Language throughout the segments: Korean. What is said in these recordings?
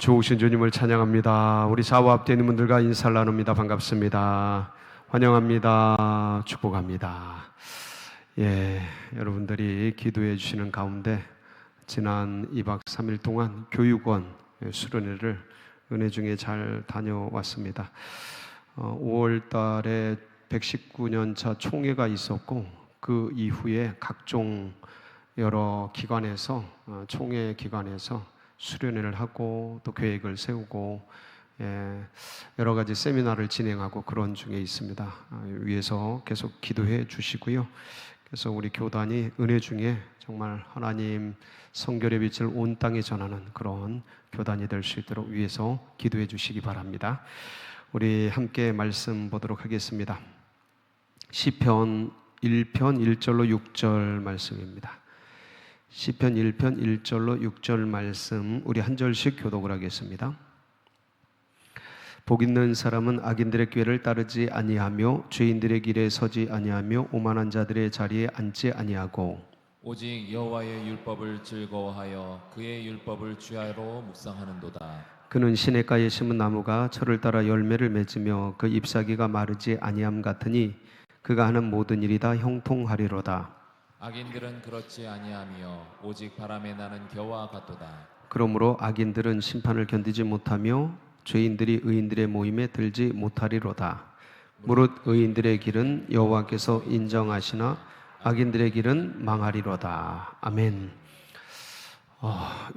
좋으신 주님을 찬양합니다. 우리 좌우 앞에 있는 분들과 인사를 나눕니다. 반갑습니다. 환영합니다. 축복합니다. 여러분들이 기도해 주시는 가운데 지난 2박 3일 동안 교육원 수련회를 은혜 중에 잘 다녀왔습니다. 5월 달에 119년차 총회가 있었고 그 이후에 각종 여러 기관에서 총회 기관에서 수련회를 하고 또 계획을 세우고 여러 가지 세미나를 진행하고 그런 중에 있습니다. 위에서 계속 기도해 주시고요. 그래서 우리 교단이 은혜 중에 정말 하나님 성결의 빛을 온 땅에 전하는 그런 교단이 될 수 있도록 위에서 기도해 주시기 바랍니다. 우리 함께 말씀 보도록 하겠습니다. 시편 1편 1절로 6절 말씀입니다. 시편 1편 1절로 6절 말씀 우리 한 절씩 교독을 하겠습니다. 복 있는 사람은 악인들의 꾀를 따르지 아니하며 죄인들의 길에 서지 아니하며 오만한 자들의 자리에 앉지 아니하고 오직 여호와의 율법을 즐거워하여 그의 율법을 주야로 묵상하는도다. 그는 시냇가에 심은 나무가 철을 따라 열매를 맺으며 그 잎사귀가 마르지 아니함 같으니 그가 하는 모든 일이 다 형통하리로다. 악인들은 그렇지 아니하며 오직 바람에 나는 겨와 같도다. 그러므로 악인들은 심판을 견디지 못하며 죄인들이 의인들의 모임에 들지 못하리로다. 무릇 의인들의 길은 여호와께서 인정하시나 악인들의 길은 망하리로다. 아멘.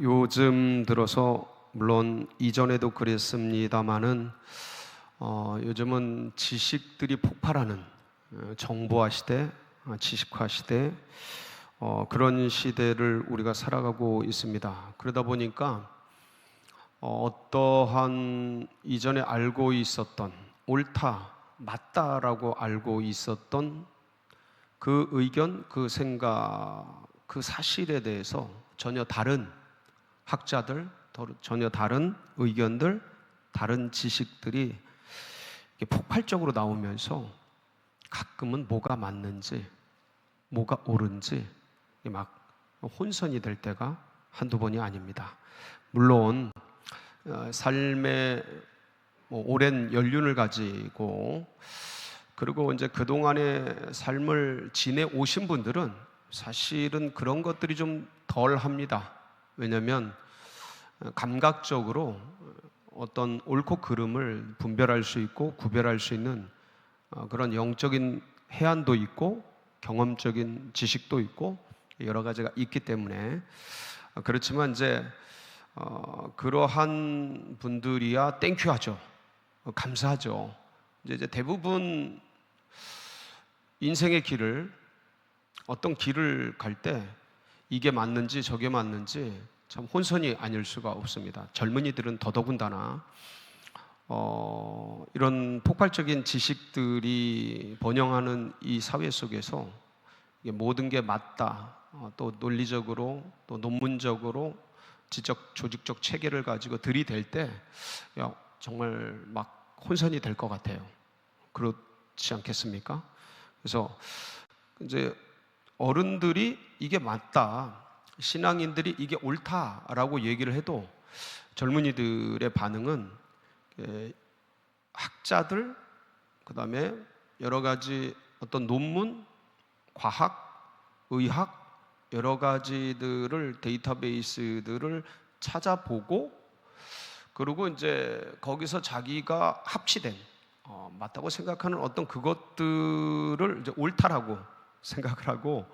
요즘 들어서 물론 이전에도 그랬습니다마는 요즘은 지식들이 폭발하는 정보화 시대, 지식화 시대, 그런 시대를 우리가 살아가고 있습니다. 그러다 보니까 어떠한 이전에 알고 있었던 옳다, 맞다라고 알고 있었던 그 의견, 그 생각, 그 사실에 대해서 전혀 다른 학자들, 전혀 다른 의견들, 다른 지식들이 폭발적으로 나오면서 가끔은 뭐가 맞는지, 뭐가 옳은지 막 혼선이 될 때가 한두 번이 아닙니다. 물론 삶의 오랜 연륜을 가지고 그리고 이제 그동안의 삶을 지내오신 분들은 사실은 그런 것들이 좀 덜 합니다. 왜냐하면 감각적으로 어떤 옳고 그름을 분별할 수 있고 구별할 수 있는 그런 영적인 해안도 있고 경험적인 지식도 있고 여러 가지가 있기 때문에 그렇지만 이제 그러한 분들이야 땡큐하죠. 감사하죠. 이제 대부분 인생의 길을 어떤 길을 갈 때 이게 맞는지 저게 맞는지 참 혼선이 아닐 수가 없습니다. 젊은이들은 더더군다나 이런 폭발적인 지식들이 번영하는 이 사회 속에서 모든 게 맞다, 또 논리적으로, 또 논문적으로, 지적, 조직적 체계를 가지고 들이댈 때 정말 막 혼선이 될 것 같아요. 그렇지 않겠습니까? 그래서 이제 어른들이 이게 맞다, 신앙인들이 이게 옳다라고 얘기를 해도 젊은이들의 반응은 학자들, 그 다음에 여러 가지 어떤 논문, 과학, 의학, 여러 가지들을 데이터베이스들을 찾아보고 그리고 이제 거기서 자기가 합치된 맞다고 생각하는 어떤 그것들을 이제 옳다라고 생각을 하고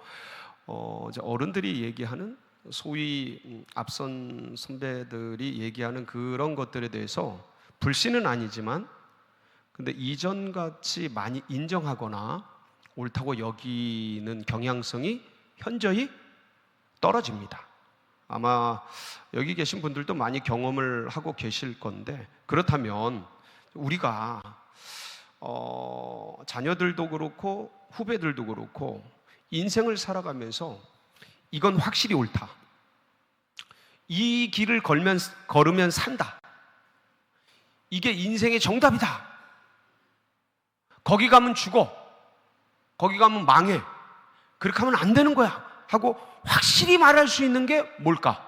이제 어른들이 얘기하는 소위 앞선 선배들이 얘기하는 그런 것들에 대해서 불신은 아니지만 근데 이전같이 많이 인정하거나 옳다고 여기는 경향성이 현저히 떨어집니다. 아마 여기 계신 분들도 많이 경험을 하고 계실 건데 그렇다면 우리가 자녀들도 그렇고 후배들도 그렇고 인생을 살아가면서 이건 확실히 옳다, 이 길을 걸으면 산다, 이게 인생의 정답이다, 거기 가면 죽어, 거기 가면 망해, 그렇게 하면 안 되는 거야 하고 확실히 말할 수 있는 게 뭘까?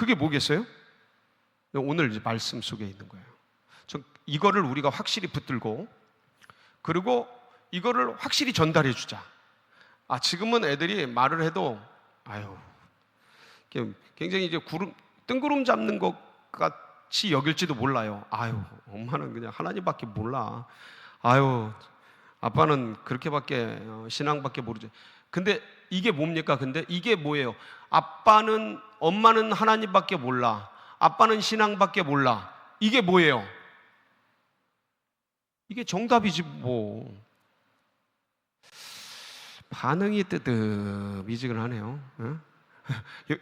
그게 뭐겠어요? 오늘 이제 말씀 속에 있는 거예요. 이거를 우리가 확실히 붙들고, 그리고 이거를 확실히 전달해 주자. 지금은 애들이 말을 해도 굉장히 이제 뜬구름 잡는 것 같이 여길지도 몰라요. 엄마는 그냥 하나님밖에 몰라. 아빠는 그렇게밖에 신앙밖에 모르지. 근데 이게 뭡니까? 근데 이게 뭐예요? 엄마는 하나님밖에 몰라. 아빠는 신앙밖에 몰라. 이게 뭐예요? 이게 정답이지 뭐. 반응이 뜨뜻미지근하네요.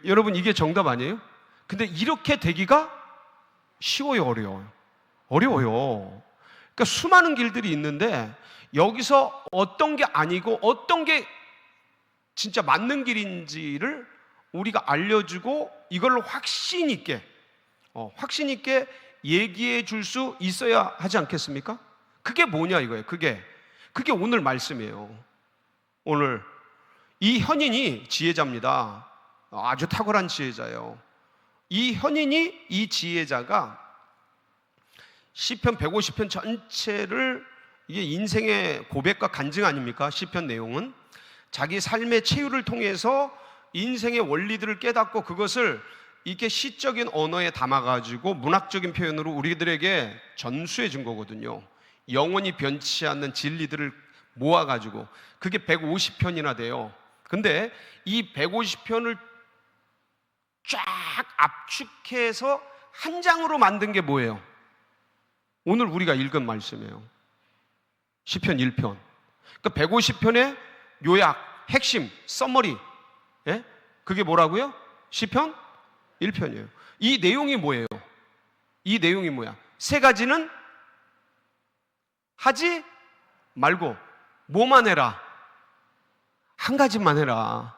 여러분, 이게 정답 아니에요? 근데 이렇게 되기가 쉬워요, 어려워요? 어려워요. 그러니까 수많은 길들이 있는데 여기서 어떤 게 아니고 어떤 게 진짜 맞는 길인지를 우리가 알려주고 이걸로 확신 있게 얘기해 줄 수 있어야 하지 않겠습니까? 그게 뭐냐 이거예요. 그게 오늘 말씀이에요. 오늘 이 현인이 지혜자입니다. 아주 탁월한 지혜자예요. 이 현인이, 이 지혜자가 시편 150편 전체를, 이게 인생의 고백과 간증 아닙니까? 시편 내용은 자기 삶의 체유를 통해서 인생의 원리들을 깨닫고 그것을 이렇게 시적인 언어에 담아가지고 문학적인 표현으로 우리들에게 전수해 준 거거든요. 영원히 변치 않는 진리들을 모아가지고 그게 150편이나 돼요. 근데 이 150편을 쫙 압축해서 한 장으로 만든 게 뭐예요? 오늘 우리가 읽은 말씀이에요. 시편 1편. 그러니까 150편의 요약, 핵심, 서머리. 그게 뭐라고요? 시편 1편이에요. 이 내용이 뭐예요? 이 내용이 뭐야? 세 가지는 하지 말고 뭐만 해라? 한 가지만 해라.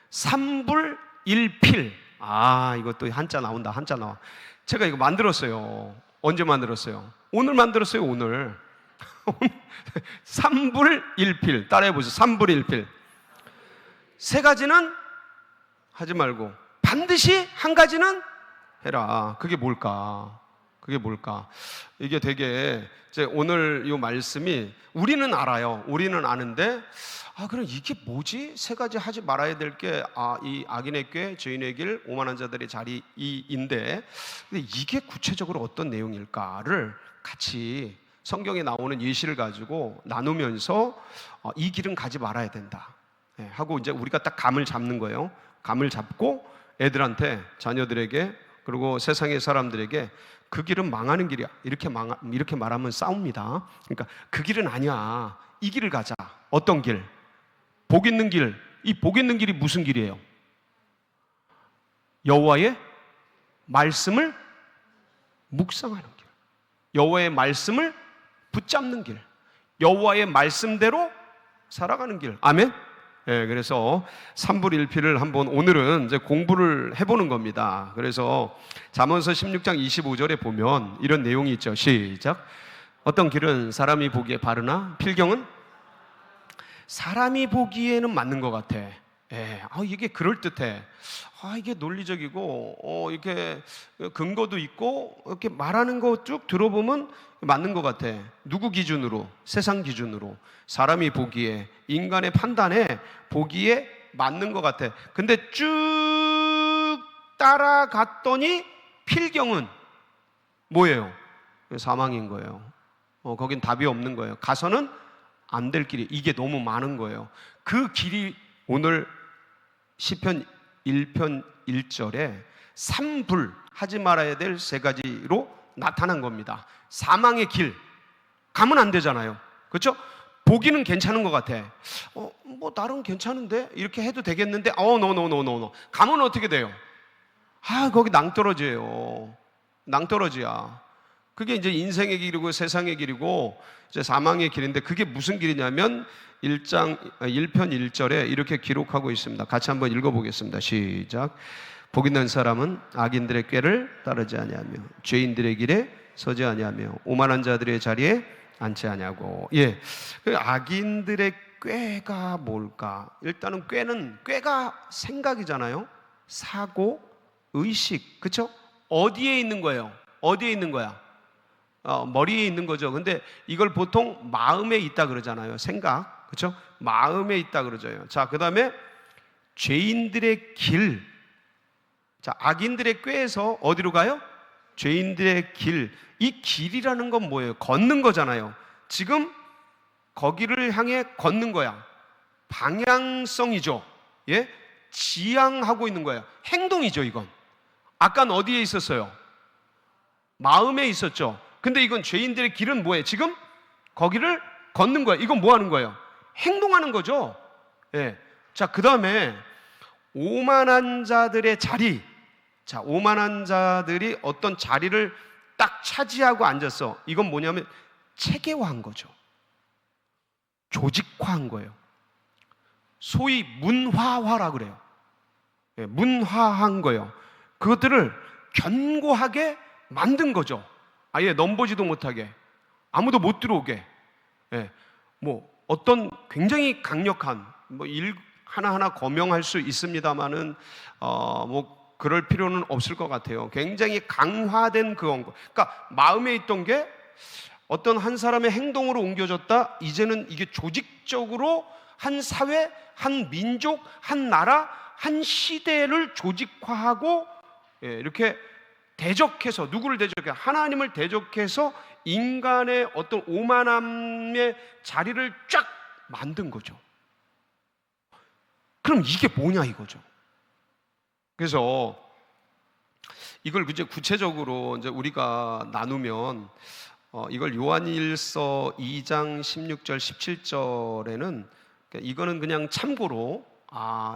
삼불일필. 이것도 한자 나온다. 한자 나와. 제가 이거 만들었어요. 언제 만들었어요? 오늘 만들었어요. 오늘. 삼불일필. 따라해 보세요. 삼불일필. 세 가지는 하지 말고 반드시 한 가지는 해라. 그게 뭘까? 이게 되게 오늘 이 말씀이 우리는 알아요. 우리는 아는데 그럼 이게 뭐지? 세 가지 하지 말아야 될 게 이 악인의 꾀, 죄인의 길, 오만한 자들의 자리인데, 근데 이게 구체적으로 어떤 내용일까를 같이 성경에 나오는 예시를 가지고 나누면서 이 길은 가지 말아야 된다 하고 이제 우리가 딱 감을 잡는 거예요. 감을 잡고 애들한테, 자녀들에게, 그리고 세상의 사람들에게 그 길은 망하는 길이야. 이렇게 말하면 싸웁니다. 그러니까 그 길은 아니야. 이 길을 가자. 어떤 길? 복 있는 길. 이 복 있는 길이 무슨 길이에요? 여호와의 말씀을 묵상하는 길. 여호와의 말씀을 붙잡는 길. 여호와의 말씀대로 살아가는 길. 아멘? 그래서 삼불일필을 한번 오늘은 이제 공부를 해보는 겁니다. 그래서 잠언서 16장 25절에 보면 이런 내용이 있죠. 시작. 어떤 길은 사람이 보기에 바르나 필경은 사람이 보기에는 맞는 것 같아. 이게 그럴듯해. 이게 논리적이고 이렇게 근거도 있고 이렇게 말하는 거 쭉 들어보면 맞는 것 같아. 누구 기준으로? 세상 기준으로. 사람이 보기에, 인간의 판단에 보기에 맞는 것 같아. 근데 쭉 따라갔더니 필경은 뭐예요? 사망인 거예요. 거긴 답이 없는 거예요. 가서는 안 될 길이, 이게 너무 많은 거예요. 그 길이 오늘 시편 1편 1절에 삼불, 하지 말아야 될 세 가지로 나타난 겁니다. 사망의 길, 가면 안 되잖아요. 그렇죠? 보기는 괜찮은 것 같아. 뭐 나름 괜찮은데? 이렇게 해도 되겠는데? 노. 가면 어떻게 돼요? 거기 낭떠러지예요. 낭떠러지야. 그게 이제 인생의 길이고 세상의 길이고 이제 사망의 길인데, 그게 무슨 길이냐면 1편 1절에 이렇게 기록하고 있습니다. 같이 한번 읽어보겠습니다. 시작. 복 있는 사람은 악인들의 꾀를 따르지 아니하며 죄인들의 길에 서지 아니하며 오만한 자들의 자리에 앉지 아니하고. 그 악인들의 꾀가 뭘까? 일단은 꾀가 생각이잖아요. 사고, 의식, 그렇죠? 어디에 있는 거예요? 어디에 있는 거야? 머리에 있는 거죠. 근데 이걸 보통 마음에 있다 그러잖아요. 생각, 그렇죠? 마음에 있다 그러죠. 자, 그 다음에 죄인들의 길. 자, 악인들의 꾀에서 어디로 가요? 죄인들의 길. 이 길이라는 건 뭐예요? 걷는 거잖아요. 지금 거기를 향해 걷는 거야. 방향성이죠. 예? 지향하고 있는 거예요. 행동이죠, 이건. 아까는 어디에 있었어요? 마음에 있었죠. 근데 이건 죄인들의 길은 뭐예요? 지금 거기를 걷는 거예요. 이건 뭐 하는 거예요? 행동하는 거죠. 예. 자, 그 다음에 오만한 자들의 자리. 자, 오만한 자들이 어떤 자리를 딱 차지하고 앉았어. 이건 뭐냐면 체계화한 거죠. 조직화한 거예요. 소위 문화화라 그래요. 예, 문화한 거예요. 그것들을 견고하게 만든 거죠. 아예 넘보지도 못하게, 아무도 못 들어오게. 예, 뭐 어떤 굉장히 강력한 하나하나 거명할 수 있습니다만은 뭐 그럴 필요는 없을 것 같아요. 굉장히 강화된 그 원고. 그러니까 마음에 있던 게 어떤 한 사람의 행동으로 옮겨졌다. 이제는 이게 조직적으로 한 사회, 한 민족, 한 나라, 한 시대를 조직화하고 이렇게 대적해서, 누구를 대적해? 하나님을 대적해서 인간의 어떤 오만함의 자리를 쫙 만든 거죠. 그럼 이게 뭐냐 이거죠. 그래서 이걸 이제 구체적으로 이제 우리가 나누면 이걸 요한일서 2장 16절 17절에는 이거는 그냥 참고로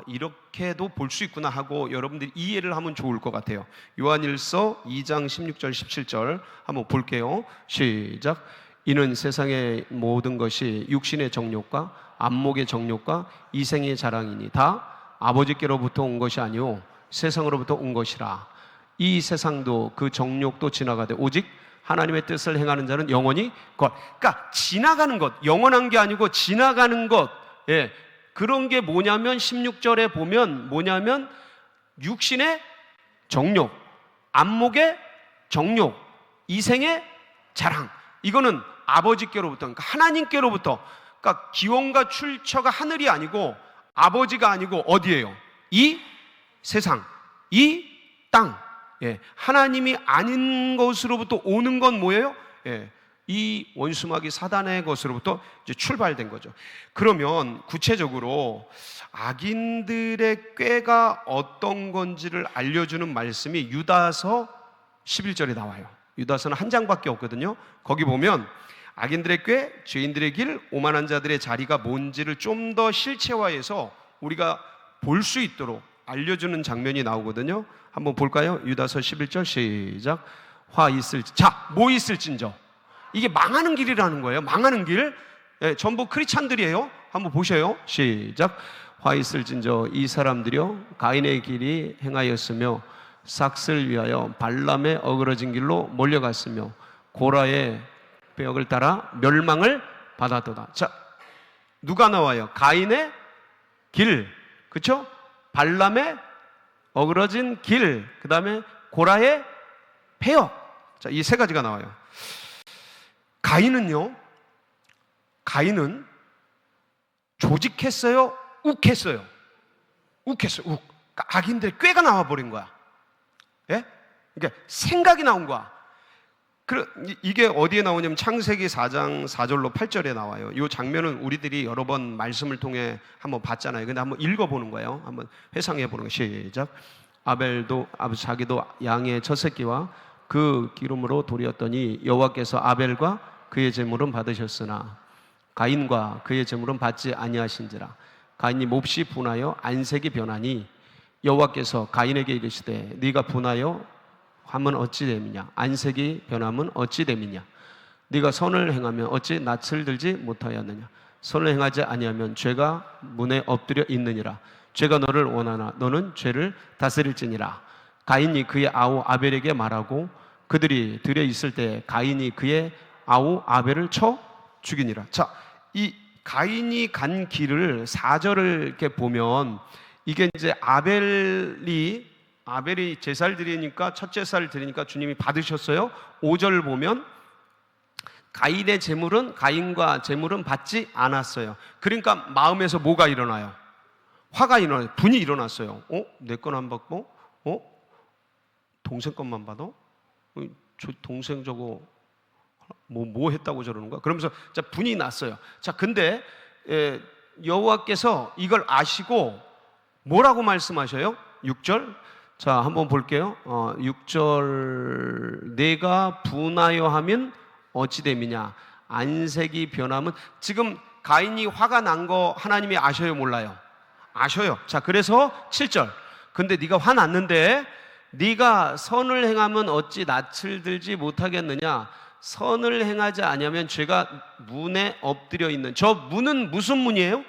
이렇게도 볼 수 있구나 하고 여러분들이 이해를 하면 좋을 것 같아요. 요한일서 2장 16절 17절 한번 볼게요. 시작. 이는 세상의 모든 것이 육신의 정욕과 안목의 정욕과 이생의 자랑이니 다 아버지께로부터 온 것이 아니오 세상으로부터 온 것이라. 이 세상도 그 정욕도 지나가되 오직 하나님의 뜻을 행하는 자는 영원히 그러니까 지나가는 것, 영원한 게 아니고 지나가는 것. 예, 그런 게 뭐냐면 16절에 보면 뭐냐면 육신의 정욕, 안목의 정욕, 이생의 자랑. 이거는 아버지께로부터, 그러니까 하나님께로부터. 그러니까 기원과 출처가 하늘이 아니고 아버지가 아니고 어디예요? 이 세상, 이 땅. 예, 하나님이 아닌 것으로부터 오는 건 뭐예요? 예, 이 원수마귀 사단의 것으로부터 이제 출발된 거죠. 그러면 구체적으로 악인들의 꾀가 어떤 건지를 알려주는 말씀이 유다서 11절에 나와요. 유다서는 한 장밖에 없거든요. 거기 보면 악인들의 꾀, 죄인들의 길, 오만한 자들의 자리가 뭔지를 좀 더 실체화해서 우리가 볼 수 있도록 알려주는 장면이 나오거든요. 한번 볼까요? 유다서 11절 시작. 화 있을지. 자, 뭐 있을진저. 이게 망하는 길이라는 거예요. 망하는 길. 예, 전부 크리스찬들이에요. 한번 보셔요. 시작. 화 있을진저 이 사람들이요 가인의 길이 행하였으며 삭슬 위하여 발람의 어그러진 길로 몰려갔으며 고라의 벽을 따라 멸망을 받았도다. 자, 누가 나와요? 가인의 길, 그렇죠? 발람의 어그러진 길, 그 다음에 고라의 폐역. 자, 이 세 가지가 나와요. 가인은 조직했어요? 욱했어요? 욱했어요. 욱. 그러니까 악인들의 꾀가 나와버린 거야. 예? 그러니까 생각이 나온 거야. 이게 어디에 나오냐면 창세기 4장 4절로 8절에 나와요. 이 장면은 우리들이 여러 번 말씀을 통해 한번 봤잖아요. 근데 한번 읽어보는 거예요. 한번 회상해 보는 거예요. 시작. 아벨도 자기도 양의 첫 새끼와 그 기름으로 돌이었더니 여호와께서 아벨과 그의 제물은 받으셨으나 가인과 그의 제물은 받지 아니하신지라. 가인이 몹시 분하여 안색이 변하니 여호와께서 가인에게 이르시되 네가 분하여 함은 어찌 됨이냐? 안색이 변함은 어찌 됨이냐? 네가 선을 행하면 어찌 낯을 들지 못하였느냐? 선을 행하지 아니하면 죄가 문에 엎드려 있느니라. 죄가 너를 원하나 너는 죄를 다스릴지니라. 가인이 그의 아우 아벨에게 말하고 그들이 들에 있을 때 가인이 그의 아우 아벨을 쳐 죽이니라. 자, 이 가인이 간 길을 4절을 이렇게 보면 이게 이제 아벨이 아벨이 제사를 드리니까 첫 제사를 드리니까 주님이 받으셨어요. 5절 보면 가인의 제물은 가인과 제물은 받지 않았어요. 그러니까 마음에서 뭐가 일어나요? 화가 일어나요. 분이 일어났어요. 내 건 안 받고 동생 것만 받아? 저 동생 저거 뭐 했다고 저러는 거야? 그러면서 자 분이 났어요. 자 근데 여호와께서 이걸 아시고 뭐라고 말씀하셔요? 6절 자 한번 볼게요. 6절 내가 분하여 하면 어찌 됨이냐 안색이 변하면 지금 가인이 화가 난 거 하나님이 아셔요 몰라요? 아셔요. 자 그래서 7절 근데 네가 화났는데 네가 선을 행하면 어찌 낯을 들지 못하겠느냐 선을 행하지 아니하면 죄가 문에 엎드려 있는 저 문은 무슨 문이에요?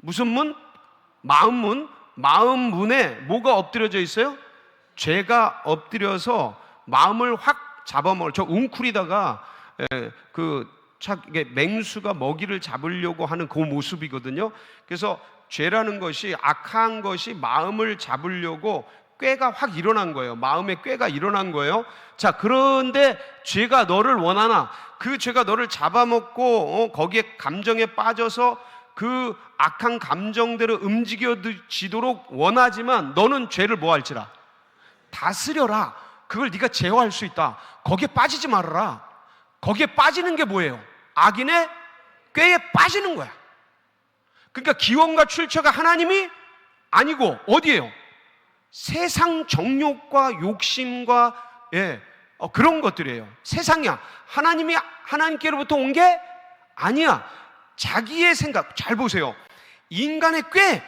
무슨 문? 마음 문. 마음 문에 뭐가 엎드려져 있어요? 죄가 엎드려서 마음을 확 잡아먹을 저 웅크리다가 이게 맹수가 먹이를 잡으려고 하는 그 모습이거든요. 그래서 죄라는 것이 악한 것이 마음을 잡으려고 꾀가 확 일어난 거예요. 마음에 꾀가 일어난 거예요. 자, 그런데 죄가 너를 원하나 그 죄가 너를 잡아먹고 거기에 감정에 빠져서 그 악한 감정대로 움직여지도록 원하지만 너는 죄를 뭐 할지라 다스려라. 그걸 네가 제어할 수 있다. 거기에 빠지지 말아라. 거기에 빠지는 게 뭐예요? 악인의 꾀에 빠지는 거야. 그러니까 기원과 출처가 하나님이 아니고 어디예요? 세상 정욕과 욕심과 그런 것들이에요. 세상이야. 하나님이 하나님께로부터 온 게 아니야. 자기의 생각. 잘 보세요. 인간의 꾀.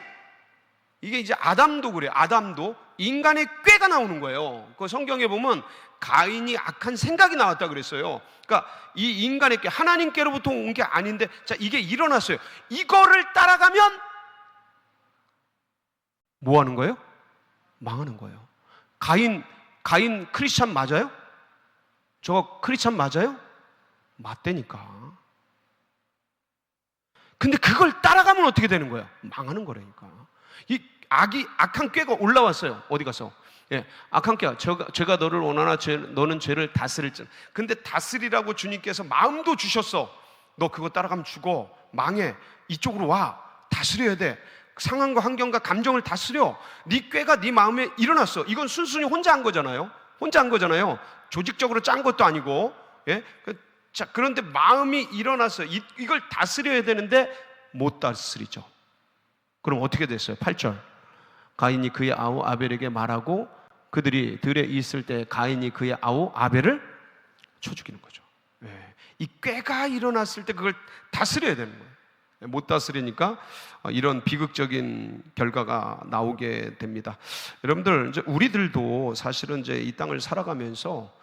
이게 이제 아담도 그래요. 아담도 인간의 꾀가 나오는 거예요. 그 성경에 보면 가인이 악한 생각이 나왔다 그랬어요. 그러니까 이 인간의 꾀, 하나님께로부터 온 게 아닌데, 자 이게 일어났어요. 이거를 따라가면 뭐 하는 거예요? 망하는 거예요. 가인 크리스찬 맞아요? 저거 크리스찬 맞아요? 맞다니까. 근데 그걸 따라가면 어떻게 되는 거야? 망하는 거라니까. 이 악한 꾀가 올라왔어요. 어디 가서? 악한 꾀가 죄가 너를 원하나 너는 죄를 다스릴지. 근데 다스리라고 주님께서 마음도 주셨어. 너 그거 따라가면 죽어. 망해. 이쪽으로 와. 다스려야 돼. 상황과 환경과 감정을 다스려. 네 꾀가 네 마음에 일어났어. 이건 순순히 혼자 한 거잖아요. 혼자 한 거잖아요. 조직적으로 짠 것도 아니고. 자, 그런데 마음이 일어났어요. 이걸 다스려야 되는데 못 다스리죠. 그럼 어떻게 됐어요? 8절. 가인이 그의 아우 아벨에게 말하고 그들이 들에 있을 때 가인이 그의 아우 아벨을 쳐 죽이는 거죠. 이 꾀가 일어났을 때 그걸 다스려야 되는 거예요. 못 다스리니까 이런 비극적인 결과가 나오게 됩니다. 여러분들, 이제 우리들도 사실은 이제 이 땅을 살아가면서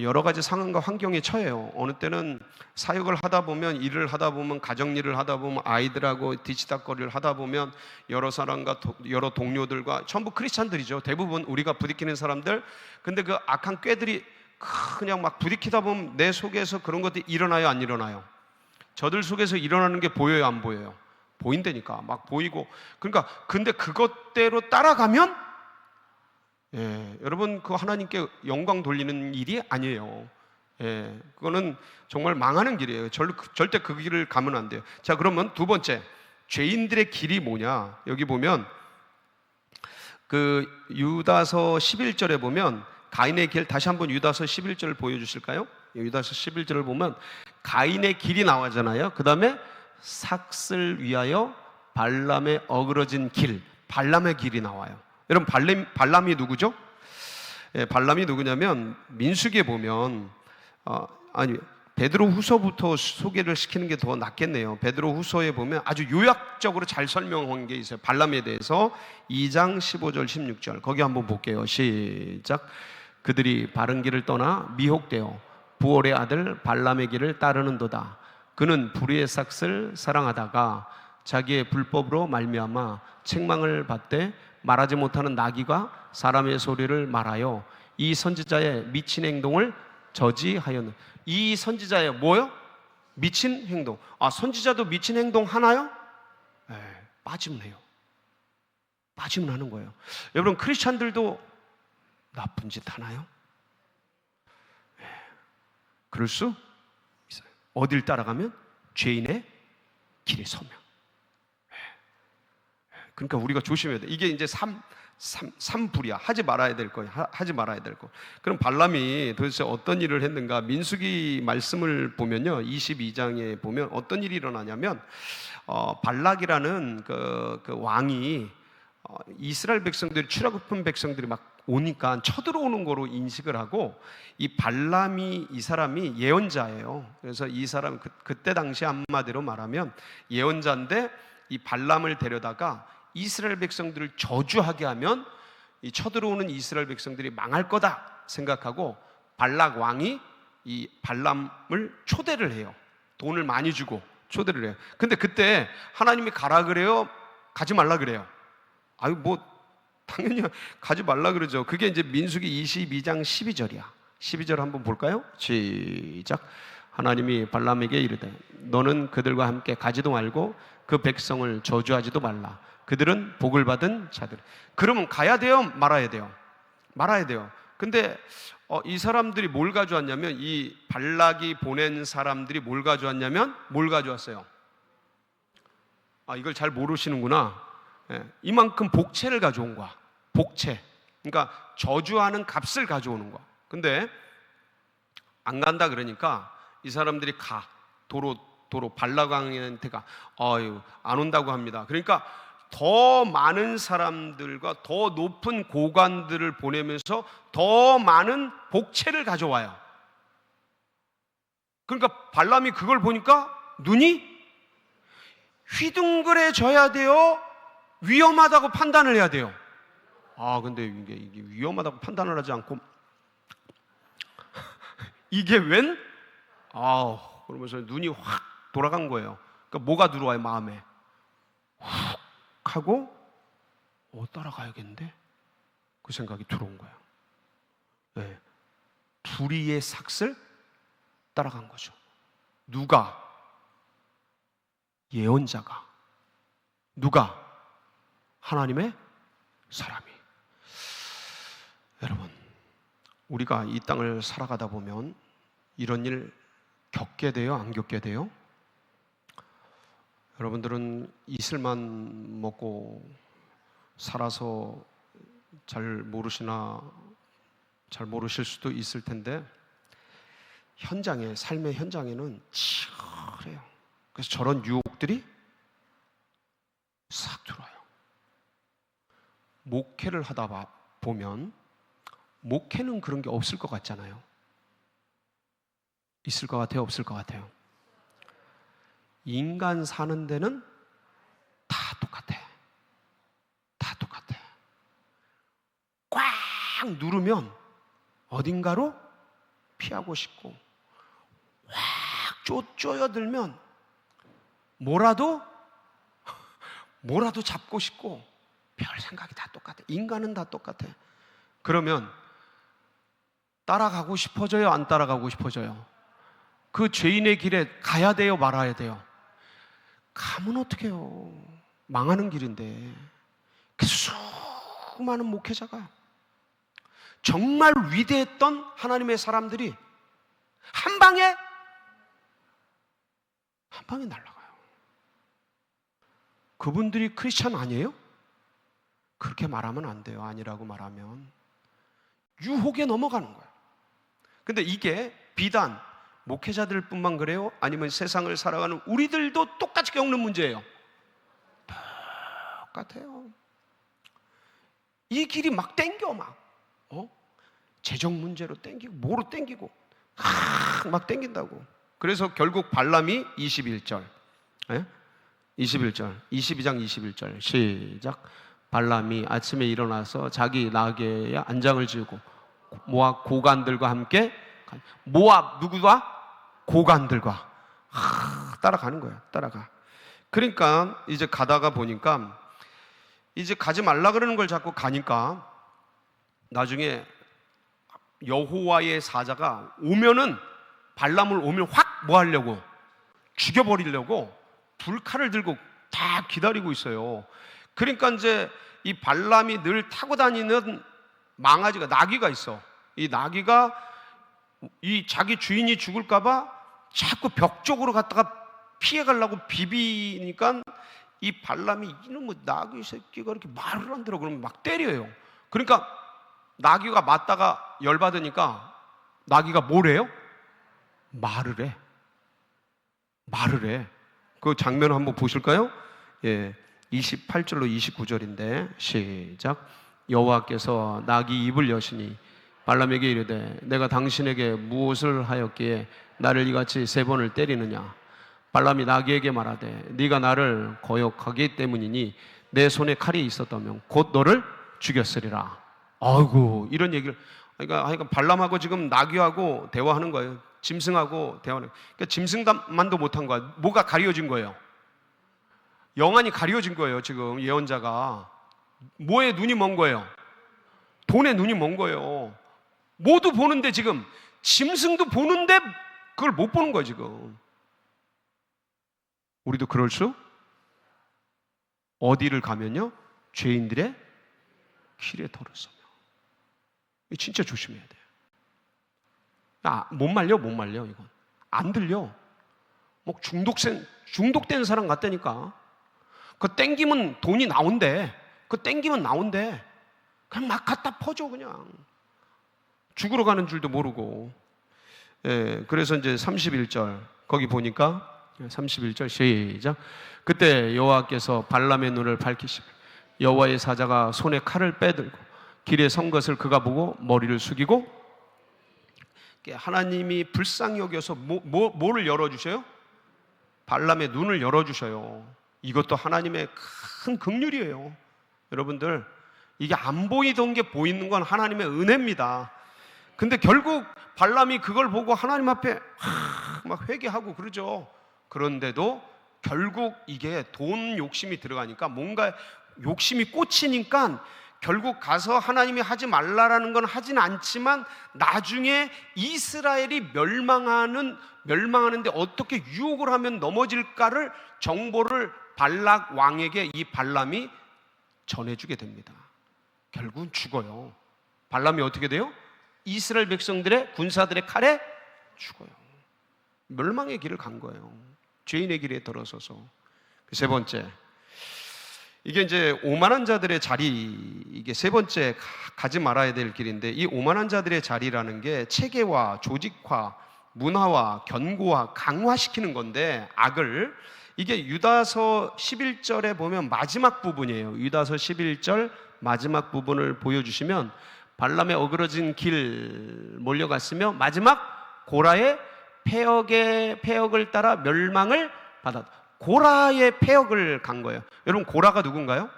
여러 가지 상황과 환경에 처해요. 어느 때는 사역을 하다 보면, 일을 하다 보면, 가정 일을 하다 보면, 아이들하고 뒤치다거리를 하다 보면 여러 사람과 여러 동료들과 전부 크리스찬들이죠. 대부분 우리가 부딪히는 사람들. 근데 그 악한 꾀들이 그냥 막 부딪히다 보면 내 속에서 그런 것들이 일어나요, 안 일어나요? 저들 속에서 일어나는 게 보여요, 안 보여요? 보인다니까. 막 보이고. 그러니까 근데 그것대로 따라가면 여러분, 그 하나님께 영광 돌리는 일이 아니에요. 그거는 정말 망하는 길이에요. 절대 그 길을 가면 안 돼요. 자, 그러면 두 번째, 죄인들의 길이 뭐냐? 여기 보면 그 유다서 11절에 보면 가인의 길, 다시 한번 유다서 11절 보여주실까요? 유다서 11절을 보면 가인의 길이 나오잖아요. 그 다음에 삭슬 위하여 발람의 어그러진 길, 발람의 길이 나와요. 여러분, 발람이 누구죠? 발람이 누구냐면 민수기에 보면 베드로 후서부터 소개를 시키는 게 더 낫겠네요. 베드로 후서에 보면 아주 요약적으로 잘 설명한 게 있어요. 발람에 대해서 2장 15절 16절 거기 한번 볼게요. 시작. 그들이 바른 길을 떠나 미혹되어 부올의 아들 발람의 길을 따르는도다. 그는 불의의 삭슬 사랑하다가 자기의 불법으로 말미암아 책망을 받되 말하지 못하는 나귀가 사람의 소리를 말하여 이 선지자의 미친 행동을 저지하였는. 이 선지자의 뭐요? 미친 행동. 선지자도 미친 행동 하나요? 빠지면 해요. 빠지면 하는 거예요. 여러분, 크리스찬들도 나쁜 짓 하나요? 그럴 수 있어요. 어딜 따라가면? 죄인의 길에 서면. 그러니까 우리가 조심해야 돼. 이게 이제 삼불이야. 하지 말아야 될 거야. 하지 말아야 될 거. 그럼 발람이 도대체 어떤 일을 했는가? 민수기 말씀을 보면요, 22장에 보면 어떤 일이 일어나냐면, 발락이라는 그 왕이 이스라엘 백성들이 출애굽한 백성들이 막 오니까 쳐들어오는 거로 인식을 하고, 이 발람이, 이 사람이 예언자예요. 그래서 이 사람 그때 당시 한마디로 말하면 예언자인데, 이 발람을 데려다가 이스라엘 백성들을 저주하게 하면 이 쳐들어오는 이스라엘 백성들이 망할 거다 생각하고 발락 왕이 이 발람을 초대를 해요. 돈을 많이 주고 초대를 해요. 근데 그때 하나님이 가라 그래요? 가지 말라 그래요? 아유, 뭐 당연히 가지 말라 그러죠. 그게 이제 민수기 22장 12절이야. 12절 한번 볼까요? 시작. 하나님이 발람에게 이르되 너는 그들과 함께 가지도 말고 그 백성을 저주하지도 말라. 그들은 복을 받은 자들. 그러면 가야 돼요? 말아야 돼요? 말아야 돼요. 근데 이 사람들이 뭘 가져왔냐면, 이 발락이 보낸 사람들이 뭘 가져왔냐면, 뭘 가져왔어요? 이걸 잘 모르시는구나. 이만큼 복채를 가져온 거야. 복채. 그러니까 저주하는 값을 가져오는 거야. 근데 안 간다 그러니까 이 사람들이 도로 발락 왕한테 가. 안 온다고 합니다. 그러니까 더 많은 사람들과 더 높은 고관들을 보내면서 더 많은 복채를 가져와요. 그러니까 발람이 그걸 보니까 눈이 휘둥그레져야 돼요? 위험하다고 판단을 해야 돼요? 근데 이게 위험하다고 판단을 하지 않고 이게 웬? 그러면서 눈이 확 돌아간 거예요. 그러니까 뭐가 들어와요? 마음에 훅 하고 따라가야겠는데? 그 생각이 들어온 거예요. 네. 불의의 삭슬 따라간 거죠. 누가? 예언자가. 누가? 하나님의 사람이. 여러분, 우리가 이 땅을 살아가다 보면 이런 일 겪게 돼요? 안 겪게 돼요? 여러분들은 이슬만 먹고 살아서 잘 모르실 수도 있을 텐데, 삶의 현장에는 치열해요. 그래서 저런 유혹들이 싹 들어와요. 목회를 하다 보면 목회는 그런 게 없을 것 같잖아요. 있을 것 같아요? 없을 것 같아요? 인간 사는 데는 다 똑같아. 다 똑같아. 꽉 누르면 어딘가로 피하고 싶고, 확 쪼여들면 뭐라도 잡고 싶고, 별 생각이 다 똑같아. 인간은 다 똑같아. 그러면 따라가고 싶어져요? 안 따라가고 싶어져요? 그 죄인의 길에 가야 돼요? 말아야 돼요? 가면 어떡해요? 망하는 길인데. 그 수많은 목회자가, 정말 위대했던 하나님의 사람들이 한 방에 날아가요. 그분들이 크리스찬 아니에요? 그렇게 말하면 안 돼요. 아니라고 말하면 유혹에 넘어가는 거예요. 근데 이게 비단 목회자들 뿐만 그래요? 아니면 세상을 살아가는 우리들도 똑같이 겪는 문제예요. 똑같아요. 이 길이 막 땡겨, 재정 문제로 땡기고 뭐로 땡기고 막 땡긴다고. 그래서 결국 발람이 21절 22장 21절 시작. 발람이 아침에 일어나서 자기 나귀에 안장을 지우고 모압 고관들과 함께, 모압 누구와? 고관들과 따라가는 거야. 따라가. 그러니까 이제 가다가 보니까 이제 가지 말라 그러는 걸 자꾸 가니까 나중에 여호와의 사자가 오면은, 발람을 오면 확 뭐 하려고? 죽여버리려고 불칼을 들고 다 기다리고 있어요. 그러니까 이제 이 발람이 늘 타고 다니는 망아지가, 나귀가 있어. 이 나귀가 이 자기 주인이 죽을까봐 자꾸 벽 쪽으로 갔다가 피해가려고 비비니까 이 발람이 이놈의 나귀 새끼가 이렇게 말을 안 들어. 그러면 막 때려요. 그러니까 나귀가 맞다가 열받으니까 나귀가 뭐래요? 말을 해. 말을 해. 그 장면 한번 보실까요? 예, 28절로 29절인데 시작. 여호와께서 나귀 입을 여시니 발람에게 이르되 내가 당신에게 무엇을 하였기에 나를 이같이 3번을 때리느냐. 발람이 나귀에게 말하되 네가 나를 거역하기 때문이니 내 손에 칼이 있었다면 곧 너를 죽였으리라. 아이고, 이런 얘기를, 그러니까 발람하고 지금 나귀하고 대화하는 거예요. 짐승하고 대화하는 거예요. 그러니까 짐승만도 못한 거야. 뭐가 가려진 거예요? 영안이 가려진 거예요. 지금 예언자가 뭐에 눈이 먼 거예요? 돈에 눈이 먼 거예요. 모두 보는데 지금 짐승도 보는데 그걸 못 보는 거예요. 지금 우리도 그럴 수? 어디를 가면요? 죄인들의 길에 들어서며. 진짜 조심해야 돼요. 못 말려, 못 말려. 이건 안 들려. 뭐 중독된 사람 같다니까. 그 땡기면 돈이 나온대. 그 땡기면 나온대. 그냥 막 갖다 퍼줘. 그냥 죽으러 가는 줄도 모르고. 예, 그래서 이제 31절 거기 보니까 31절 시작. 그때 여호와께서 발람의 눈을 밝히시고 여호와의 사자가 손에 칼을 빼들고 길에 선 것을 그가 보고 머리를 숙이고. 하나님이 불쌍히 여겨서 뭐를 열어주셔요? 발람의 눈을 열어주셔요. 이것도 하나님의 큰 긍휼이에요. 여러분들, 이게 안 보이던 게 보이는 건 하나님의 은혜입니다. 근데 결국 발람이 그걸 보고 하나님 앞에 막 회개하고 그러죠. 그런데도 결국 이게 돈 욕심이 들어가니까, 뭔가 욕심이 꽂히니까 결국 가서 하나님이 하지 말라라는 건 하진 않지만 나중에 이스라엘이 멸망하는데 어떻게 유혹을 하면 넘어질까를 정보를 발락 왕에게 이 발람이 전해주게 됩니다. 결국은 죽어요. 발람이 어떻게 돼요? 이스라엘 백성들의 군사들의 칼에 죽어요. 멸망의 길을 간 거예요. 죄인의 길에 들어서서. 세 번째, 이게 이제 오만한 자들의 자리, 이게 세 번째 가지 말아야 될 길인데, 이 오만한 자들의 자리라는 게 체계화, 조직화, 문화화, 견고화, 강화시키는 건데, 악을, 이게 유다서 11절에 보면 마지막 부분이에요. 유다서 11절 마지막 부분을 보여주시면 발람의 어그러진 길 몰려갔으며 마지막 고라의 폐역을 따라 멸망을 받았다. 고라의 폐역을 간 거예요. 여러분, 고라가 누군가요?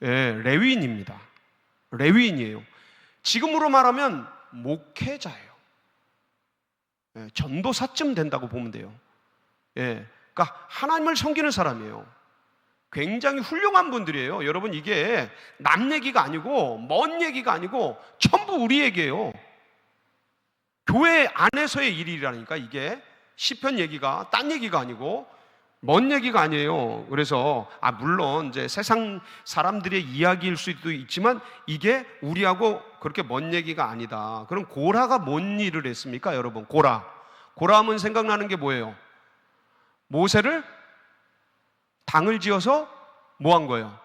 예, 레위인입니다. 레위인이에요. 지금으로 말하면 목회자예요. 예, 전도사쯤 된다고 보면 돼요. 예, 그러니까 하나님을 섬기는 사람이에요. 굉장히 훌륭한 분들이에요. 여러분, 이게 남 얘기가 아니고 먼 얘기가 아니고 전부 우리 얘기예요. 교회 안에서의 일이라니까. 이게 시편 얘기가 딴 얘기가 아니고 먼 얘기가 아니에요. 그래서 물론 이제 세상 사람들의 이야기일 수도 있지만 이게 우리하고 그렇게 먼 얘기가 아니다. 그럼 고라가 뭔 일을 했습니까, 여러분? 고라 하면 생각나는 게 뭐예요? 모세를 당을 지어서 뭐 한 거예요?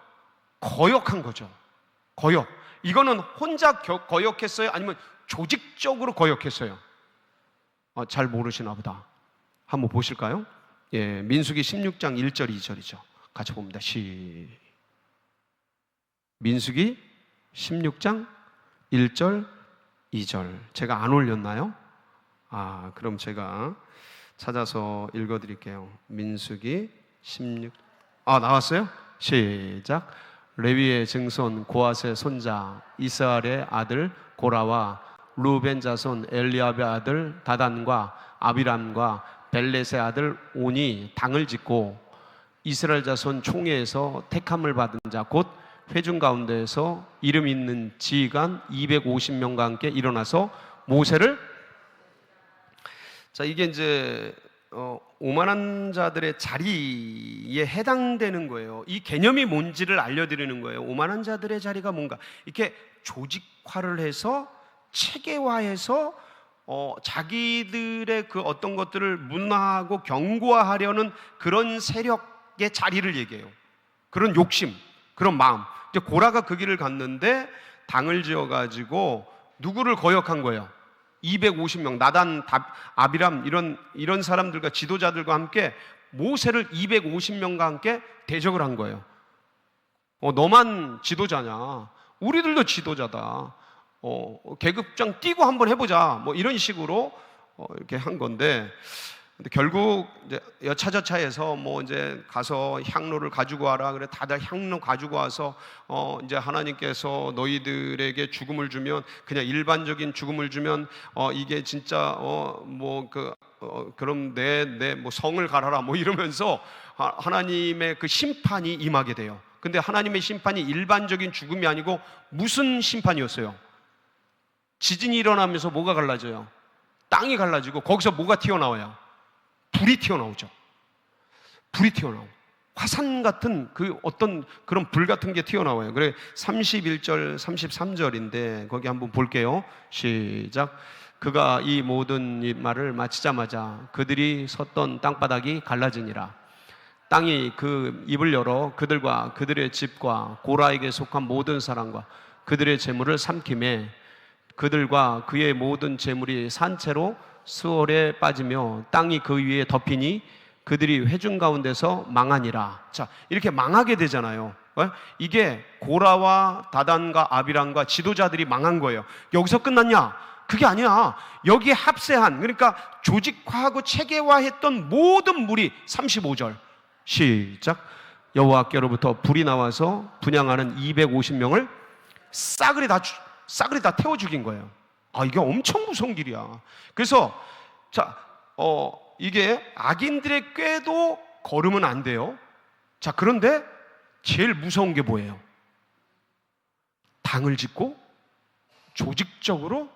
거역한 거죠. 거역. 이거는 혼자 거역했어요? 아니면 조직적으로 거역했어요? 잘 모르시나 보다. 한번 보실까요? 예, 민수기 16장 1절 2절이죠. 같이 봅니다. 민수기 16장 1절 2절. 제가 안 올렸나요? 그럼 제가 찾아서 읽어드릴게요. 민수기 16. 나왔어요? 시작. 레위의 증손 고앗의 손자 이스라엘의 아들 고라와 루벤 자손 엘리압의 아들 다단과 아비람과 벨렛의 아들 온이 당을 짓고 이스라엘 자손 총회에서 택함을 받은 자 곧 회중 가운데에서 이름 있는 지휘관 250명과 함께 일어나서 모세를. 자, 이게 이제 오만한 자들의 자리에 해당되는 거예요. 이 개념이 뭔지를 알려드리는 거예요. 오만한 자들의 자리가 뭔가, 이렇게 조직화를 해서 체계화해서 자기들의 그 어떤 것들을 문화하고 경고하려는 그런 세력의 자리를 얘기해요. 그런 욕심, 그런 마음. 이제 고라가 그 길을 갔는데 당을 지어가지고 누구를 거역한 거예요? 250명, 나단, 아비람 이런 사람들과 지도자들과 함께 모세를 250명과 함께 대적을 한 거예요. 너만 지도자냐? 우리들도 지도자다. 계급장 띄고 한번 해보자. 뭐 이런 식으로 이렇게 한 건데, 근데 결국 이제 여차저차해서 뭐 이제 가서 향로를 가지고 와라. 그래 다들 향로 가지고 와서 이제 하나님께서 너희들에게 죽음을 주면, 그냥 일반적인 죽음을 주면 이게 진짜 그럼 내 뭐 성을 갈아라 뭐 이러면서 하나님의 그 심판이 임하게 돼요. 근데 하나님의 심판이 일반적인 죽음이 아니고 무슨 심판이었어요? 지진이 일어나면서 뭐가 갈라져요? 땅이 갈라지고 거기서 뭐가 튀어나와요? 불이 튀어나오죠. 불이 튀어나오고 화산 같은 그 어떤 그런 불 같은 게 튀어나와요. 그래 31절 33절인데 거기 한번 볼게요. 시작. 그가 이 모든 이 말을 마치자마자 그들이 섰던 땅바닥이 갈라지니라. 땅이 그 입을 열어 그들과 그들의 집과 고라에게 속한 모든 사람과 그들의 재물을 삼키매 그들과 그의 모든 재물이 산채로 수월에 빠지며 땅이 그 위에 덮이니 그들이 회중 가운데서 망하니라. 자, 이렇게 망하게 되잖아요. 이게 고라와 다단과 아비람과 지도자들이 망한 거예요. 여기서 끝났냐? 그게 아니야. 여기에 합세한, 그러니까 조직화하고 체계화했던 모든 무리. 35절 시작. 여호와께로부터 불이 나와서 분향하는 250명을 싸그리 다 태워 죽인 거예요. 이게 엄청 무서운 길이야. 그래서 이게 악인들의 꾀도 걸으면 안 돼요. 자, 그런데 제일 무서운 게 뭐예요? 당을 짓고 조직적으로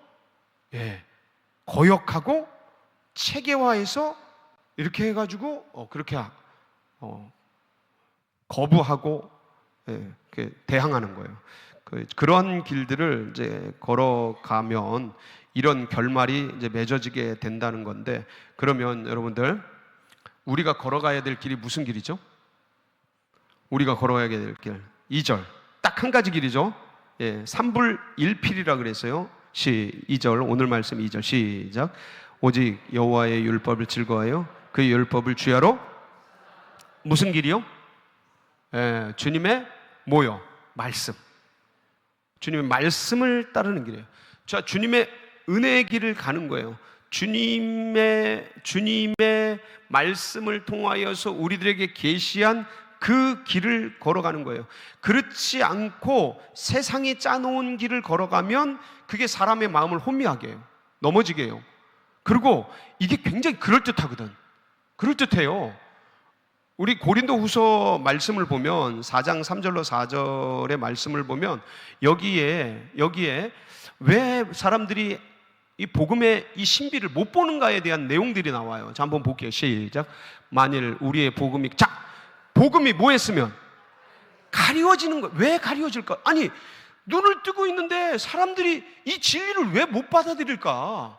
거역하고 체계화해서 이렇게 해가지고 그렇게 거부하고 대항하는 거예요. 그런 길들을 이제 걸어가면 이런 결말이 이제 맺어지게 된다는 건데, 그러면 여러분들 우리가 걸어가야 될 길이 무슨 길이죠? 우리가 걸어가야 될 길 2절 딱 한 가지 길이죠. 3불 1필이라 그랬어요. 2절 오늘 말씀 2절 시작. 오직 여호와의 율법을 즐거워하여 그 율법을 주야로. 무슨 길이요? 주님의 뭐요? 말씀. 주님의 말씀을 따르는 길이에요. 자, 주님의 은혜의 길을 가는 거예요. 주님의 말씀을 통하여서 우리들에게 계시한 그 길을 걸어가는 거예요. 그렇지 않고 세상이 짜놓은 길을 걸어가면 그게 사람의 마음을 혼미하게 해요. 넘어지게 해요. 그리고 이게 굉장히 그럴듯하거든. 그럴듯해요. 우리 고린도후서 말씀을 보면 4장 3절로 4절의 말씀을 보면 여기에 왜 사람들이 이 복음의 이 신비를 못 보는가에 대한 내용들이 나와요. 자, 한번 볼게요. 시작. 만일 우리의 복음이 뭐 했으면? 가리워지는 거예요. 왜 가리워질까? 아니, 눈을 뜨고 있는데 사람들이 이 진리를 왜 못 받아들일까?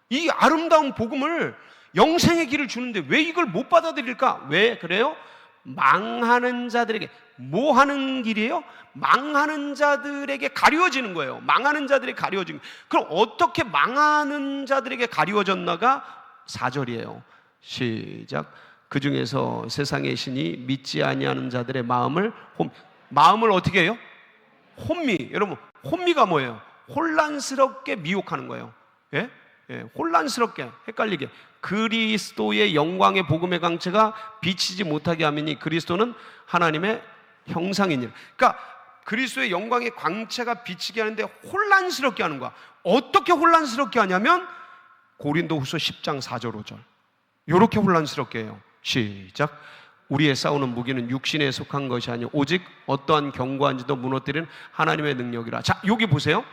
이 아름다운 복음을, 영생의 길을 주는데 왜 이걸 못 받아들일까? 왜 그래요? 망하는 자들에게. 뭐 하는 길이에요? 망하는 자들에게 가리워지는 거예요. 망하는 자들에게 가리워지는 거예요. 그럼 어떻게 망하는 자들에게 가리워졌나가 4절이에요. 시작. 그 중에서 세상의 신이 믿지 아니하는 자들의 마음을 어떻게 해요? 혼미. 여러분, 혼미가 뭐예요? 혼란스럽게 미혹하는 거예요. 예? 혼란스럽게, 헷갈리게. 그리스도의 영광의 복음의 강체가 비치지 못하게 하면이 그리스도는 하나님의 형상이니라. 그러니까 그리스도의 영광의 광채가 비치게 하는데 혼란스럽게 하는 거야. 어떻게 혼란스럽게 하냐면 고린도후서 10장 4절 5절 이렇게 혼란스럽게 해요. 시작. 우리의 싸우는 무기는 육신에 속한 것이 아니요 오직 어떠한 견고한지도 무너뜨리는 하나님의 능력이라. 자, 여기 보세요.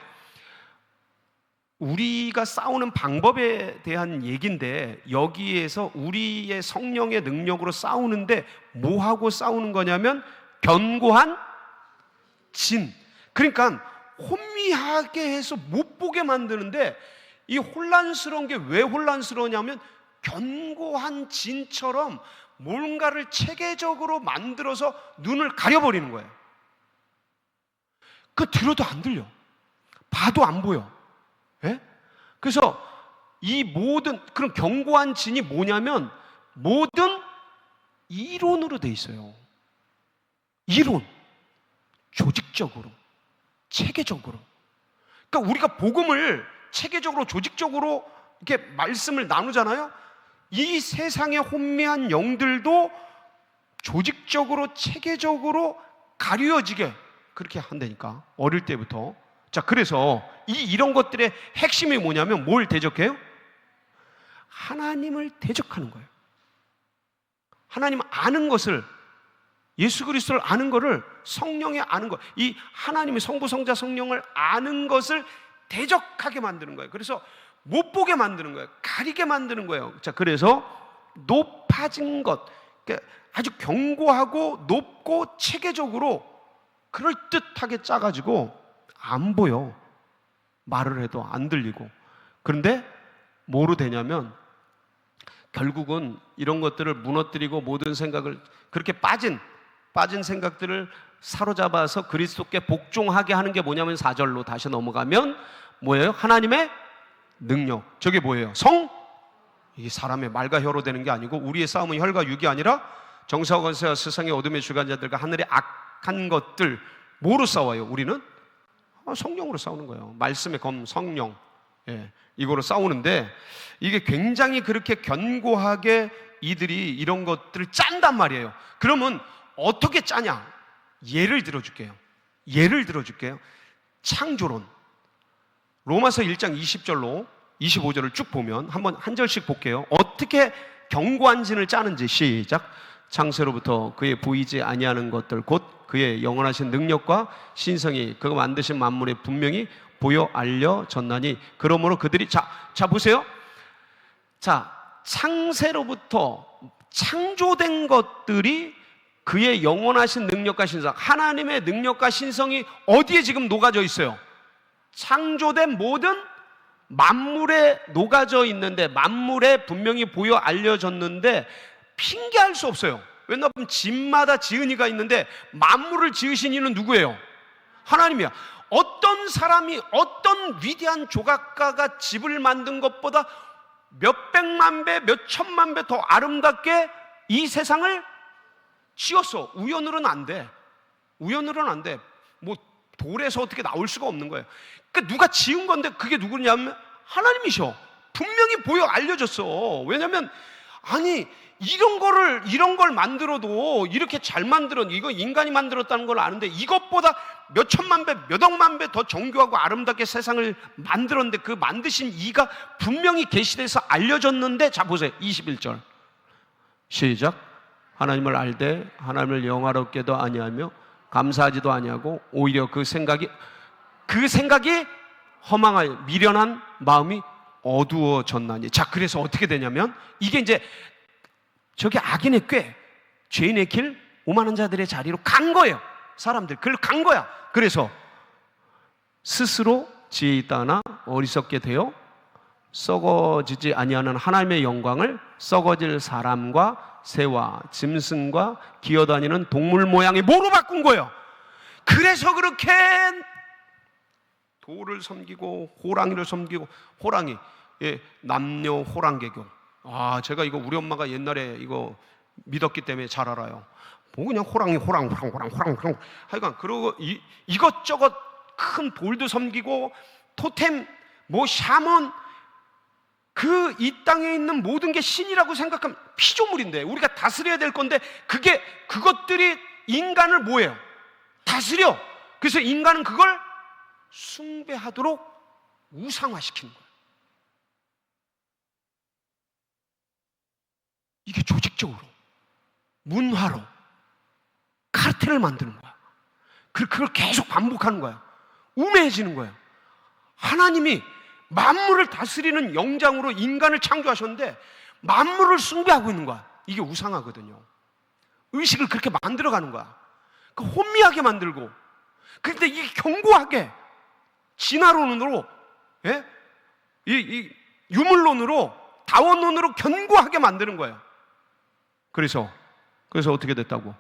우리가 싸우는 방법에 대한 얘기인데, 여기에서 우리의 성령의 능력으로 싸우는데 뭐하고 싸우는 거냐면 견고한 진. 그러니까 혼미하게 해서 못 보게 만드는데, 이 혼란스러운 게 왜 혼란스러우냐면 견고한 진처럼 뭔가를 체계적으로 만들어서 눈을 가려버리는 거예요. 그 들어도 안 들려, 봐도 안 보여. 예? 그래서 이 모든 그런 견고한 진이 뭐냐면 모든 이론으로 돼 있어요. 이론, 조직적으로, 체계적으로. 그러니까 우리가 복음을 체계적으로, 조직적으로 이렇게 말씀을 나누잖아요. 이 세상의 혼미한 영들도 조직적으로, 체계적으로 가려지게 그렇게 한다니까, 어릴 때부터. 자, 그래서 이런 것들의 핵심이 뭐냐면 뭘 대적해요? 하나님을 대적하는 거예요. 하나님 아는 것을, 예수 그리스도를 아는 것을, 성령의 아는 것, 이 하나님의 성부, 성자, 성령을 아는 것을 대적하게 만드는 거예요. 그래서 못 보게 만드는 거예요. 가리게 만드는 거예요. 자, 그래서 높아진 것, 그러니까 아주 견고하고 높고 체계적으로 그럴듯하게 짜가지고 안 보여. 말을 해도 안 들리고. 그런데 뭐로 되냐면 결국은 이런 것들을 무너뜨리고 모든 생각을, 그렇게 빠진 생각들을 사로잡아서 그리스도께 복종하게 하는 게 뭐냐면 4절로 다시 넘어가면 뭐예요? 하나님의 능력. 저게 뭐예요? 이게 사람의 말과 혀로 되는 게 아니고, 우리의 싸움은 혈과 육이 아니라 정사와 권세와 세상의 어둠의 주관자들과 하늘의 악한 것들. 뭐로 싸워요? 우리는 성령으로 싸우는 거예요. 말씀의 검, 성령. 예, 이거로 싸우는데, 이게 굉장히 그렇게 견고하게 이들이 이런 것들을 짠단 말이에요. 그러면 어떻게 짜냐? 예를 들어줄게요. 창조론. 로마서 1장 20절로 25절을 쭉 보면 한번 한 절씩 볼게요. 어떻게 견고한 진을 짜는지. 시작. 창세로부터 그의 보이지 아니하는 것들 곧 그의 영원하신 능력과 신성이 그가 만드신 만물에 분명히 보여 알려졌나니 그러므로 그들이 자 보세요. 자, 창세로부터 창조된 것들이 그의 영원하신 능력과 신성, 하나님의 능력과 신성이 어디에 지금 녹아져 있어요? 창조된 모든 만물에 녹아져 있는데, 만물에 분명히 보여 알려졌는데 핑계할 수 없어요. 왜냐하면 집마다 지은이가 있는데 만물을 지으신 이는 누구예요? 하나님이야. 어떤 사람이, 어떤 위대한 조각가가 집을 만든 것보다 몇백만 배, 몇천만 배 더 아름답게 이 세상을 지었어. 우연으로는 안 돼. 뭐 돌에서 어떻게 나올 수가 없는 거예요. 그러니까 누가 지은 건데 그게 누구냐면 하나님이셔. 분명히 보여 알려졌어. 왜냐면 아니 이런 걸 만들어도 이렇게 잘 만들었, 이거 인간이 만들었다는 걸 아는데 이것보다 몇 천만 배, 몇 억만 배 더 정교하고 아름답게 세상을 만들었는데 그 만드신 이가 분명히 계시돼서 알려졌는데, 자 보세요. 21절 시작. 하나님을 알되 하나님을 영화롭게도 아니하며 감사하지도 아니하고 오히려 그 생각이 허망하여 미련한 마음이 어두워졌나니. 자, 그래서 어떻게 되냐면 이게 이제 저게 악인의 꾀, 죄인의 길, 오만한 자들의 자리로 간 거예요. 사람들 그걸 간 거야. 그래서 스스로 지혜 있다 하나 어리석게 되어 썩어지지 아니하는 하나님의 영광을 썩어질 사람과 새와 짐승과 기어다니는 동물 모양의 뭐로 바꾼 거예요. 그래서 그렇게 돌을 섬기고 호랑이를 섬기고, 호랑이, 예, 남녀 호랑개교. 아, 제가 이거 우리 엄마가 옛날에 이거 믿었기 때문에 잘 알아요. 뭐 그냥 호랑이 하여간 그러고 이것저것 큰 돌도 섬기고 토템, 뭐 샤먼, 그 이 땅에 있는 모든 게 신이라고 생각하면 피조물인데 우리가 다스려야 될 건데 그것들이 인간을 뭐예요? 다스려. 그래서 인간은 그걸 숭배하도록 우상화시키는 거예요. 이게 조직적으로, 문화로 카르텔을 만드는 거야. 그걸 계속 반복하는 거야. 우매해지는 거예요. 하나님이 만물을 다스리는 영장으로 인간을 창조하셨는데 만물을 숭배하고 있는 거야. 이게 우상하거든요. 의식을 그렇게 만들어가는 거야. 그 혼미하게 만들고. 그런데 이게 견고하게 진화론으로, 예? 이 유물론으로, 다원론으로 견고하게 만드는 거예요. 그래서 어떻게 됐다고?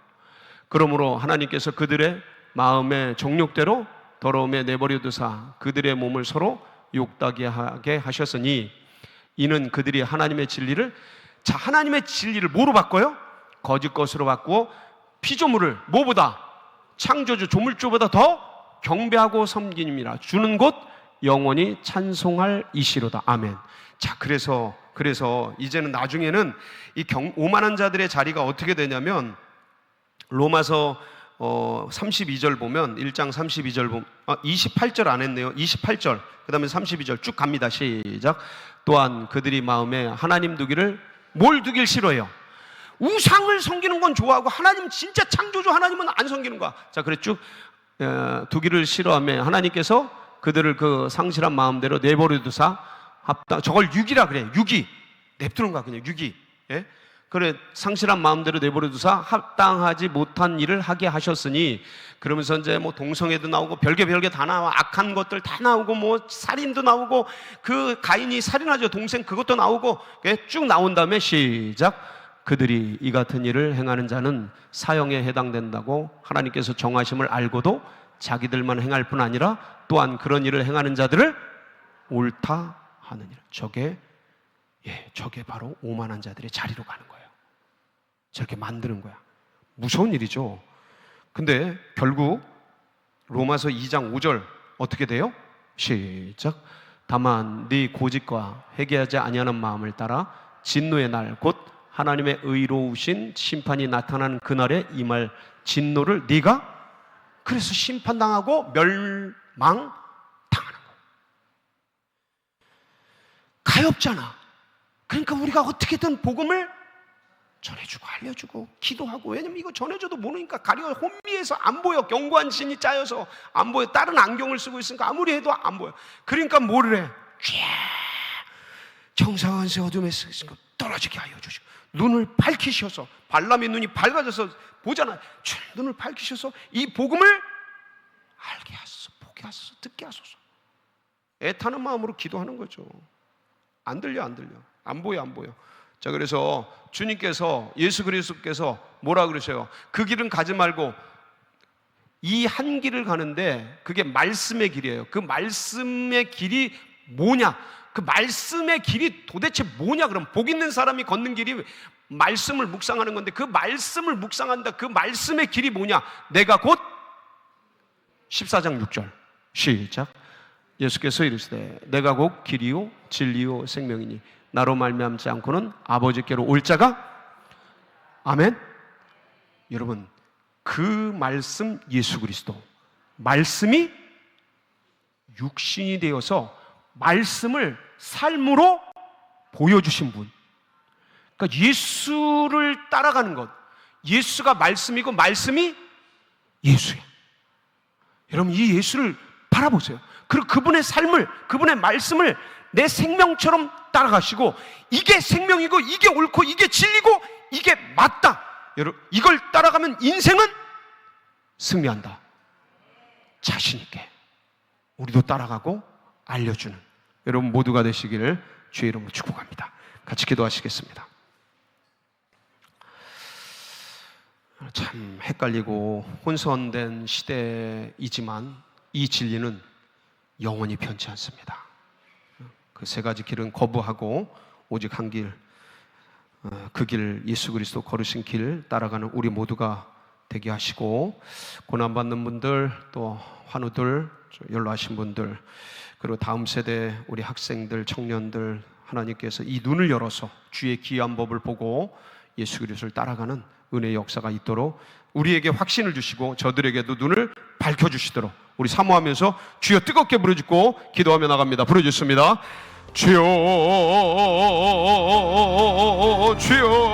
그러므로 하나님께서 그들의 마음의 정욕대로 더러움에 내버려 두사 그들의 몸을 서로 욕되게 하게 하셨으니 이는 그들이 하나님의 진리를, 자, 하나님의 진리를 뭐로 바꿔요? 거짓 것으로 바꾸어 피조물을 뭐보다, 창조주 조물주보다 더 경배하고 섬김이라. 주는 곳 영원히 찬송할 이시로다. 아멘. 자, 그래서 이제는 나중에는 이 오만한 자들의 자리가 어떻게 되냐면, 로마서 32절 보면, 1장 32절 보면, 28절 안 했네요. 28절, 그 다음에 32절 쭉 갑니다. 시작. 또한 그들이 마음에 하나님 두기를, 뭘 두길 싫어해요? 우상을 섬기는 건 좋아하고 하나님, 진짜 창조주 하나님은 안 섬기는 거야. 자, 그래 쭉 두기를 싫어하며 하나님께서 그들을 그 상실한 마음대로 내버려 두사 합당, 저걸 육이라 그래. 육이 냅두는 거야. 그냥 육이. 예? 그래, 상실한 마음대로 내버려 두사 합당하지 못한 일을 하게 하셨으니, 그러면서 이제 뭐 동성애도 나오고 별개 다 나와. 악한 것들 다 나오고, 뭐 살인도 나오고, 그 가인이 살인하죠, 동생. 그것도 나오고. 쭉 나온 다음에 시작. 그들이 이 같은 일을 행하는 자는 사형에 해당된다고 하나님께서 정하심을 알고도 자기들만 행할 뿐 아니라 또한 그런 일을 행하는 자들을 옳다 하느니라. 저게 바로 오만한 자들의 자리로 가는 거예요. 저렇게 만드는 거야. 무서운 일이죠. 근데 결국 로마서 2장 5절 어떻게 돼요? 시작. 다만 네 고집과 회개하지 아니하는 마음을 따라 진노의 날, 곧 하나님의 의로우신 심판이 나타나는 그날에 임할 진노를 네가, 그래서 심판당하고 멸망당하는 거예요. 가엾잖아. 그러니까 우리가 어떻게든 복음을 전해주고 알려주고 기도하고, 왜냐면 이거 전해줘도 모르니까 가려, 혼미해서 안 보여. 견고한 신이 짜여서 안 보여. 다른 안경을 쓰고 있으니까 아무리 해도 안 보여. 그러니까 뭐를 해? 정사원세 어둠에 쓰시고 떨어지게 하여 주시고, 눈을 밝히셔서, 발람의 눈이 밝아져서 보잖아요. 눈을 밝히셔서 이 복음을 알게 하소서, 보게 하소서, 듣게 하소서. 애타는 마음으로 기도하는 거죠. 안 들려. 안 보여. 자, 그래서 주님께서, 예수 그리스도께서 뭐라 그러셔요? 그 길은 가지 말고 이 한 길을 가는데 그게 말씀의 길이에요. 그 말씀의 길이 뭐냐? 그 말씀의 길이 도대체 뭐냐? 그럼 복 있는 사람이 걷는 길이 말씀을 묵상하는 건데, 그 말씀을 묵상한다. 그 말씀의 길이 뭐냐? 내가 곧 14장 6절 시작. 예수께서 이르시되 내가 곧 길이요 진리요 생명이니 나로 말미암지 않고는 아버지께로 올 자가, 아멘. 여러분, 그 말씀, 예수 그리스도 말씀이 육신이 되어서 말씀을 삶으로 보여주신 분. 그러니까 예수를 따라가는 것, 예수가 말씀이고 말씀이 예수예요. 여러분, 이 예수를 바라보세요. 그리고 그분의 삶을, 그분의 말씀을 내 생명처럼 따라가시고, 이게 생명이고 이게 옳고 이게 진리고 이게 맞다, 여러분, 이걸 따라가면 인생은 승리한다. 자신 있게 우리도 따라가고 알려주는 여러분 모두가 되시기를 주의 이름으로 축복합니다. 같이 기도하시겠습니다. 참 헷갈리고 혼선된 시대이지만 이 진리는 영원히 변치 않습니다. 그 세 가지 길은 거부하고 오직 한 길, 그 길, 예수 그리스도 걸으신 길 따라가는 우리 모두가 되게 하시고, 고난받는 분들, 또 환우들, 연로하신 분들, 그리고 다음 세대 우리 학생들, 청년들, 하나님께서 이 눈을 열어서 주의 기이한 법을 보고 예수 그리스도를 따라가는 은혜의 역사가 있도록 우리에게 확신을 주시고 저들에게도 눈을 밝혀주시도록 우리 사모하면서 주여 뜨겁게 부르짖고 기도하며 나갑니다. 부르짖습니다. 주여, 주여,